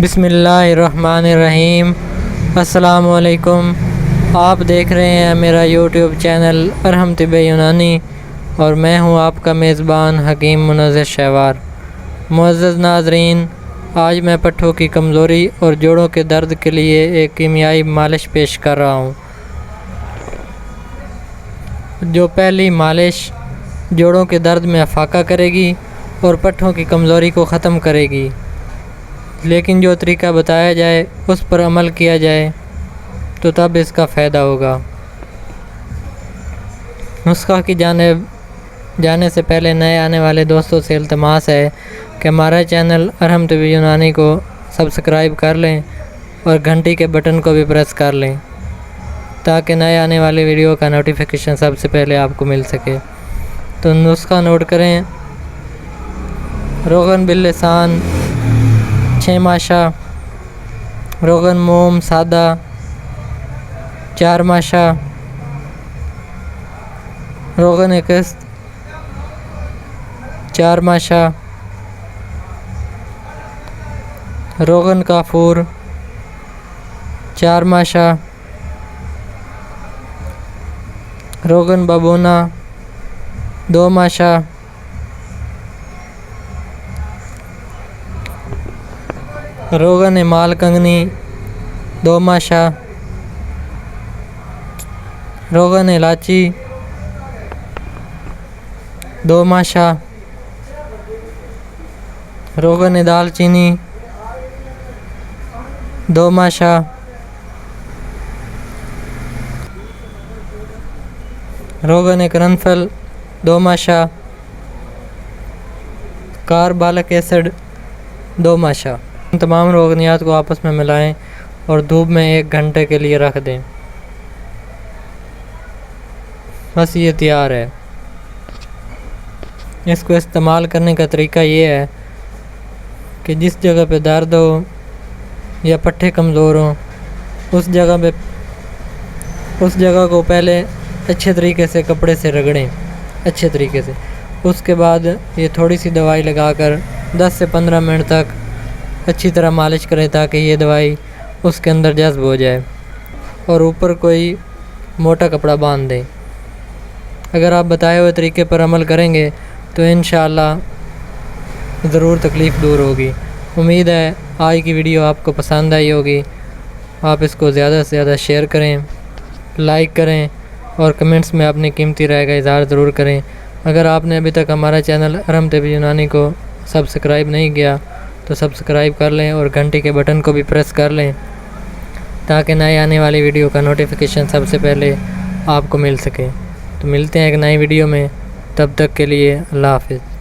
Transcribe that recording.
بسم اللہ الرحمن الرحیم۔ السلام علیکم۔ آپ دیکھ رہے ہیں میرا یوٹیوب چینل ارحم طب یونانی اور میں ہوں آپ کا میزبان حکیم منظر شہوار۔ معزز ناظرین، آج میں پٹھوں کی کمزوری اور جوڑوں کے درد کے لیے ایک کیمیائی مالش پیش کر رہا ہوں۔ جو پہلی مالش جوڑوں کے درد میں افاقہ کرے گی اور پٹھوں کی کمزوری کو ختم کرے گی، لیکن جو طریقہ بتایا جائے اس پر عمل کیا جائے تو تب اس کا فائدہ ہوگا۔ نسخہ کی جانب جانے سے پہلے نئے آنے والے دوستوں سے التماس ہے کہ ہمارا چینل ارحم طب یونانی کو سبسکرائب کر لیں اور گھنٹی کے بٹن کو بھی پریس کر لیں تاکہ نئے آنے والی ویڈیو کا نوٹیفیکیشن سب سے پہلے آپ کو مل سکے۔ تو نسخہ نوٹ کریں: روغن باللسان 6 ماشا، روغن موم سادہ 4 ماشا، روغن قسط 4 ماشا، روغن کافور 4 ماشا، روغن بابونا 2 ماشا، روغن امال کنگنی 2 ماشا، روغن الائچی 2 ماشا، روغن دال چینی 2 ماشا، روغن کرنفل 2 ماشا، کاربالک ایسڈ 2 ماشا۔ ان تمام روغنیات کو آپس میں ملائیں اور دھوپ میں 1 گھنٹے کے لیے رکھ دیں۔ بس یہ تیار ہے۔ اس کو استعمال کرنے کا طریقہ یہ ہے کہ جس جگہ پہ درد ہو یا پٹھے کمزور ہوں اس جگہ کو پہلے اچھے طریقے سے کپڑے سے رگڑیں اچھے طریقے سے۔ اس کے بعد یہ تھوڑی سی دوائی لگا کر 10 سے 15 منٹ تک اچھی طرح مالش کریں تاکہ یہ دوائی اس کے اندر جذب ہو جائے، اور اوپر کوئی موٹا کپڑا باندھ دیں۔ اگر آپ بتائے ہوئے طریقے پر عمل کریں گے تو انشاءاللہ ضرور تکلیف دور ہوگی۔ امید ہے آج کی ویڈیو آپ کو پسند آئی ہوگی۔ آپ اس کو زیادہ سے زیادہ شیئر کریں، لائک کریں اور کمنٹس میں اپنی قیمتی رائے کا اظہار ضرور کریں۔ اگر آپ نے ابھی تک ہمارا چینل ارحم طب یونانی کو سبسکرائب نہیں کیا تو سبسکرائب کر لیں اور گھنٹی کے بٹن کو بھی پریس کر لیں تاکہ نئے آنے والی ویڈیو کا نوٹیفیکیشن سب سے پہلے آپ کو مل سکے۔ تو ملتے ہیں ایک نئی ویڈیو میں، تب تک کے لیے اللہ حافظ۔